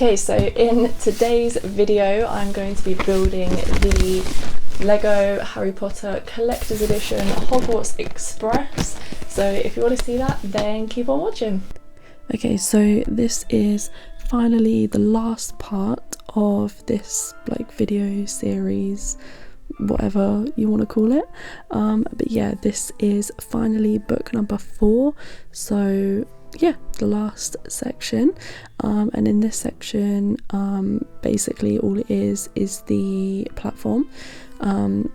Okay, so in today's video I'm going to be building the Lego Harry Potter Collector's Edition Hogwarts Express. So if you want to see that, then keep on watching. Okay, so this is finally the last part of this video series, whatever you want to call it. But yeah, this is finally book number 4. So yeah, the last section, and in this section basically all it is the platform.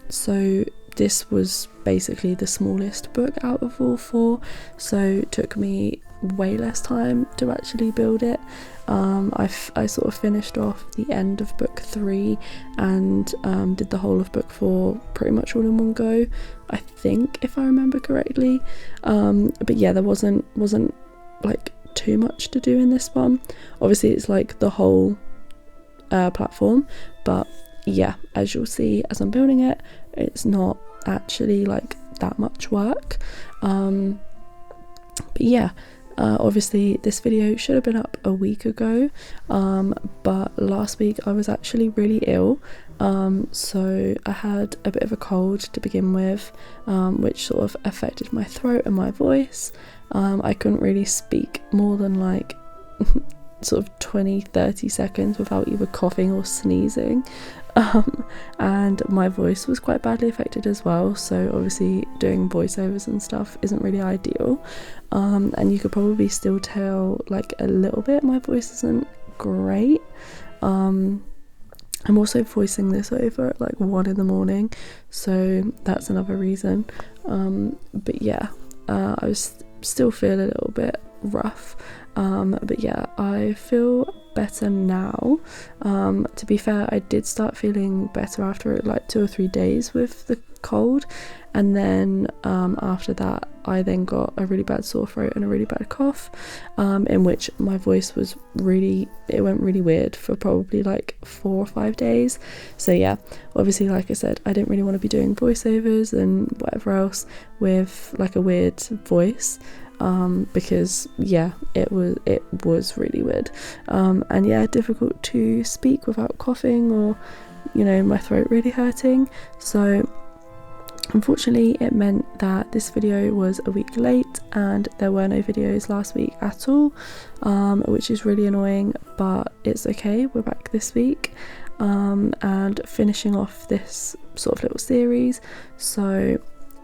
So this was basically the smallest book out of all 4, so it took me way less time to actually build it. I sort of finished off the end of book 3 and did the whole of book 4 pretty much all in one go, I think, if I remember correctly. But yeah, there wasn't like too much to do in this one. Obviously it's like the whole platform, but yeah, as you'll see as I'm building it, it's not actually like that much work. But yeah, obviously this video should have been up a week ago, but last week I was actually really ill. So I had a bit of a cold to begin with, which sort of affected my throat and my voice. I couldn't really speak more than like sort of 20-30 seconds without either coughing or sneezing, and my voice was quite badly affected as well, so obviously doing voiceovers and stuff isn't really ideal. And you could probably still tell like a little bit my voice isn't great. I'm also voicing this over at like 1 in the morning, so that's another reason. But yeah, I was still feel a little bit rough, but yeah, I feel better now. To be fair, I did start feeling better after like 2 or 3 days with the cold, and then after that I then got a really bad sore throat and a really bad cough, in which my voice was it went really weird for probably like 4 or 5 days. So yeah, obviously like I said, I didn't really want to be doing voiceovers and whatever else with like a weird voice, because yeah, it was really weird, and yeah, difficult to speak without coughing or, you know, my throat really hurting. So unfortunately it meant that this video was a week late and there were no videos last week at all, which is really annoying, but it's okay, we're back this week, and finishing off this sort of little series. So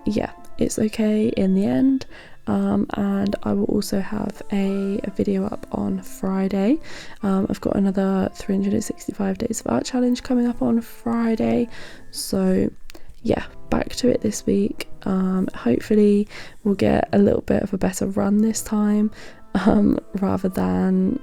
yeah, it's okay in the end. And I will also have a video up on Friday. I've got another 365 days of art challenge coming up on Friday, so yeah, back to it this week. Hopefully we'll get a little bit of a better run this time, rather than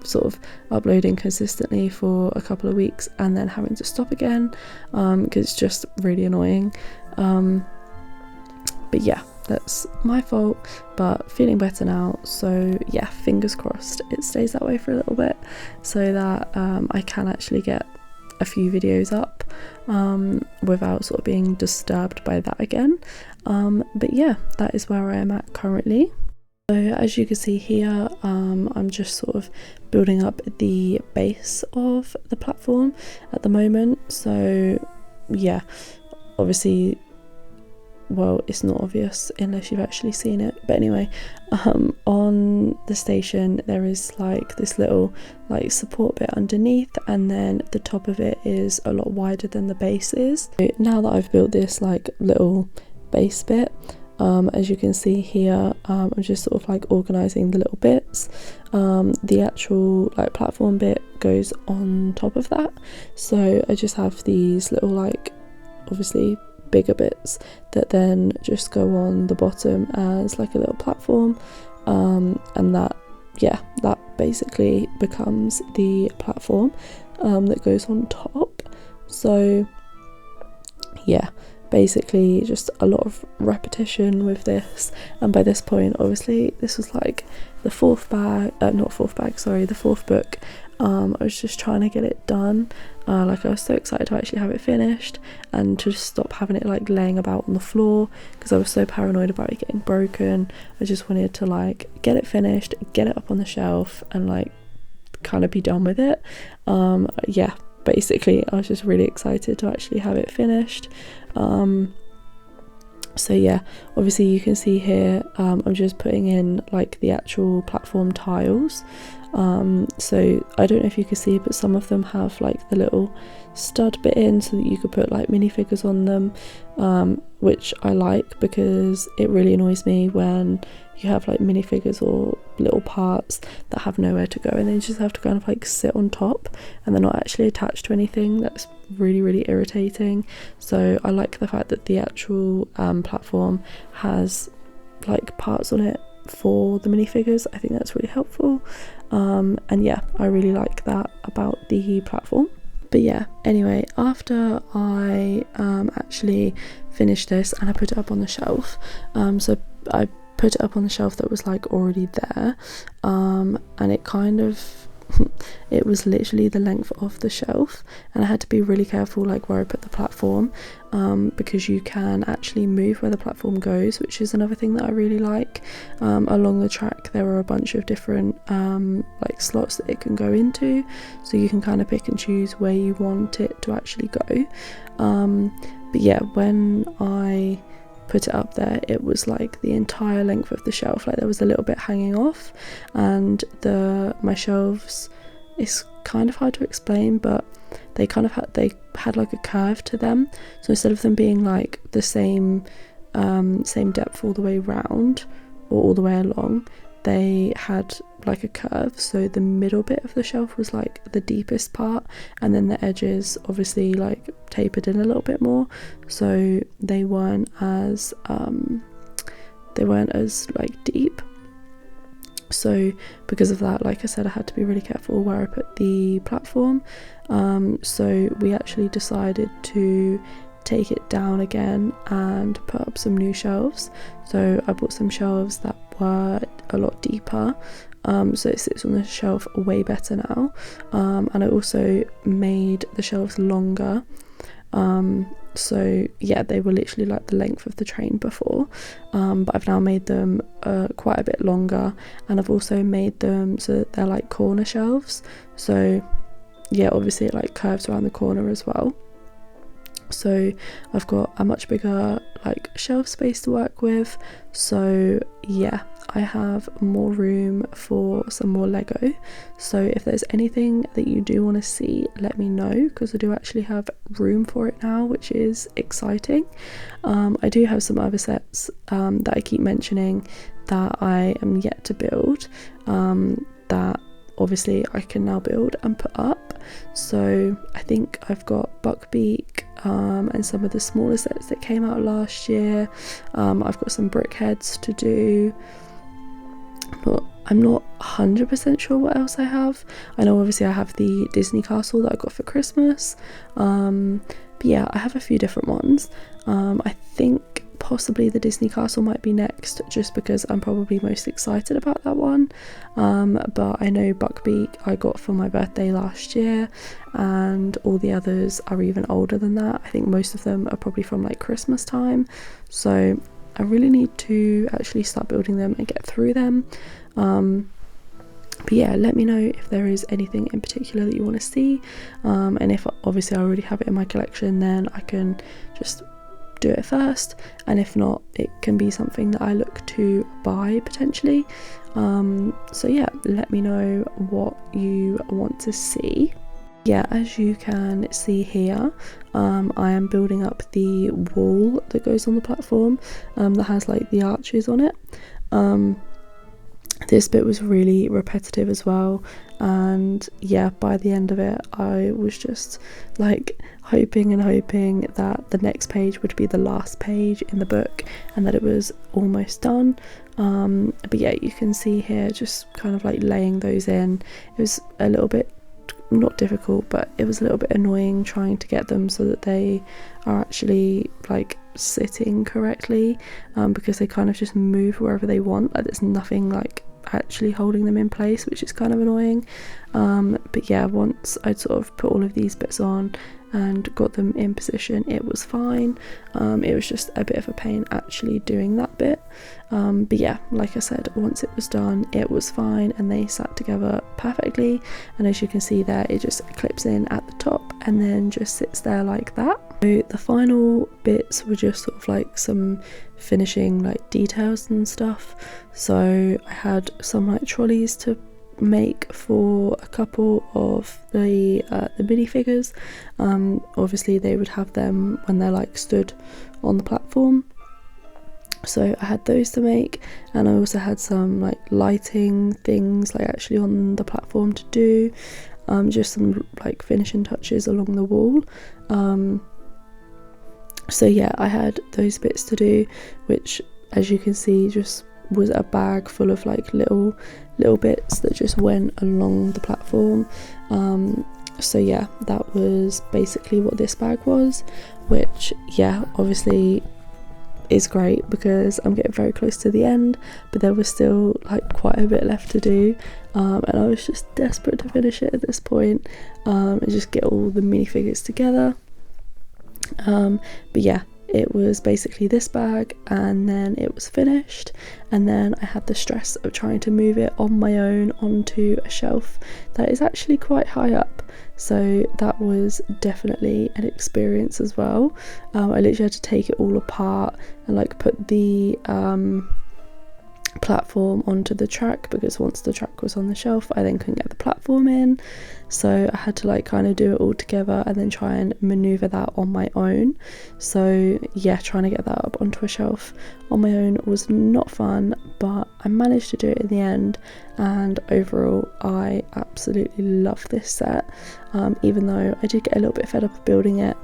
sort of uploading consistently for a couple of weeks and then having to stop again, because it's just really annoying. But yeah, that's my fault, but feeling better now, so yeah, fingers crossed it stays that way for a little bit, so that I can actually get a few videos up without sort of being disturbed by that again. But yeah, that is where I am at currently. So as you can see here, I'm just sort of building up the base of the platform at the moment. So yeah, obviously, well, it's not obvious unless you've actually seen it, but anyway, on the station there is like this little like support bit underneath, and then the top of it is a lot wider than the base is. So now that I've built this like little base bit, as you can see here, I'm just sort of like organizing the little bits. The actual like platform bit goes on top of that, so I just have these little like obviously bigger bits that then just go on the bottom as like a little platform, and that basically becomes the platform that goes on top. So yeah, basically just a lot of repetition with this, and by this point obviously this was like the fourth book. I was just trying to get it done, like I was so excited to actually have it finished and to just stop having it like laying about on the floor, because I was so paranoid about it getting broken. I just wanted to like get it finished, get it up on the shelf and like kind of be done with it. Yeah, basically I was just really excited to actually have it finished. So yeah, obviously you can see here I'm just putting in like the actual platform tiles. So I don't know if you can see, but some of them have like the little stud bit in so that you could put like minifigures on them, which I like because it really annoys me when you have like minifigures or little parts that have nowhere to go and they just have to kind of like sit on top and they're not actually attached to anything. That's really irritating. So I like the fact that the actual platform has like parts on it for the minifigures. I think that's really helpful, and yeah, I really like that about the platform. But yeah, anyway, after I actually finished this and I put it up on the shelf, so I put it up on the shelf that was like already there, and it kind of it was literally the length of the shelf, and I had to be really careful like where I put the platform, because you can actually move where the platform goes, which is another thing that I really like. Along the track there are a bunch of different like slots that it can go into, so you can kind of pick and choose where you want it to actually go. But yeah, when I put it up there, it was like the entire length of the shelf, like there was a little bit hanging off, and my shelves, it's kind of hard to explain, but they had like a curve to them, so instead of them being like the same depth all the way round or all the way along, they had like a curve, so the middle bit of the shelf was like the deepest part, and then the edges obviously like tapered in a little bit more, so they weren't as like deep. So because of that, like I said, I had to be really careful where I put the platform. So we actually decided to take it down again and put up some new shelves. So I bought some shelves that were a lot deeper, so it sits on the shelf way better now, and I also made the shelves longer, so yeah, they were literally like the length of the train before, but I've now made them quite a bit longer, and I've also made them so that they're like corner shelves, so yeah, obviously it like curves around the corner as well. So I've got a much bigger like shelf space to work with, so yeah, I have more room for some more Lego. So if there's anything that you do want to see, let me know, because I do actually have room for it now, which is exciting. I do have some other sets that I keep mentioning that I am yet to build, that obviously I can now build and put up. So I think I've got Buckbeak, and some of the smaller sets that came out last year. I've got some brick heads to do. I'm not 100% sure what else I have. I know obviously I have the Disney castle that I got for Christmas, but yeah, I have a few different ones. I think possibly the Disney castle might be next, just because I'm probably most excited about that one, but I know Buckbeak I got for my birthday last year, and all the others are even older than that. I think most of them are probably from like Christmas time, so I really need to actually start building them and get through them. But yeah, let me know if there is anything in particular that you want to see, and if obviously I already have it in my collection, then I can just do it first, and if not, it can be something that I look to buy potentially. So yeah, let me know what you want to see. Yeah, as you can see here, I am building up the wall that goes on the platform, that has like the arches on it. This bit was really repetitive as well, and yeah, by the end of it I was just like hoping that the next page would be the last page in the book and that it was almost done. But yeah, you can see here just kind of like laying those in. It was a little bit, not difficult, but it was a little bit annoying trying to get them so that they are actually like sitting correctly, because they kind of just move wherever they want, like there's nothing like actually holding them in place, which is kind of annoying. But yeah, once I'd sort of put all of these bits on and got them in position, it was fine. It was just a bit of a pain actually doing that bit, but yeah, like I said, once it was done, it was fine and they sat together perfectly. And as you can see there, it just clips in at the top and then just sits there like that. So the final bits were just sort of like some finishing like details and stuff. So I had some like trolleys to make for a couple of the minifigures. Obviously they would have them when they're like stood on the platform, so I had those to make, and I also had some like lighting things like actually on the platform to do, just some like finishing touches along the wall. So yeah, I had those bits to do, which as you can see just was a bag full of like little bits that just went along the platform. So yeah, that was basically what this bag was, which yeah, obviously is great because I'm getting very close to the end, but there was still like quite a bit left to do, and I was just desperate to finish it at this point, and just get all the minifigures together. But yeah, it was basically this bag, and then it was finished, and then I had the stress of trying to move it on my own onto a shelf that is actually quite high up, so that was definitely an experience as well. I literally had to take it all apart and like put the platform onto the track, because once the track was on the shelf I then couldn't get the platform in, so I had to like kind of do it all together and then try and maneuver that on my own. So yeah, trying to get that up onto a shelf on my own was not fun, but I managed to do it in the end, and overall I absolutely love this set. Even though I did get a little bit fed up of building it,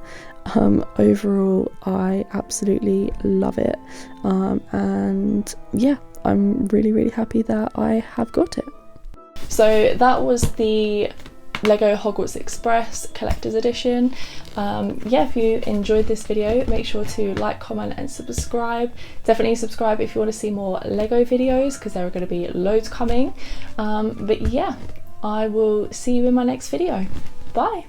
overall I absolutely love it, and yeah, I'm really happy that I have got it. So that was the Lego Hogwarts Express Collector's Edition. Yeah, if you enjoyed this video, make sure to like, comment and subscribe. Definitely subscribe if you want to see more Lego videos, because there are going to be loads coming. But yeah, I will see you in my next video. Bye!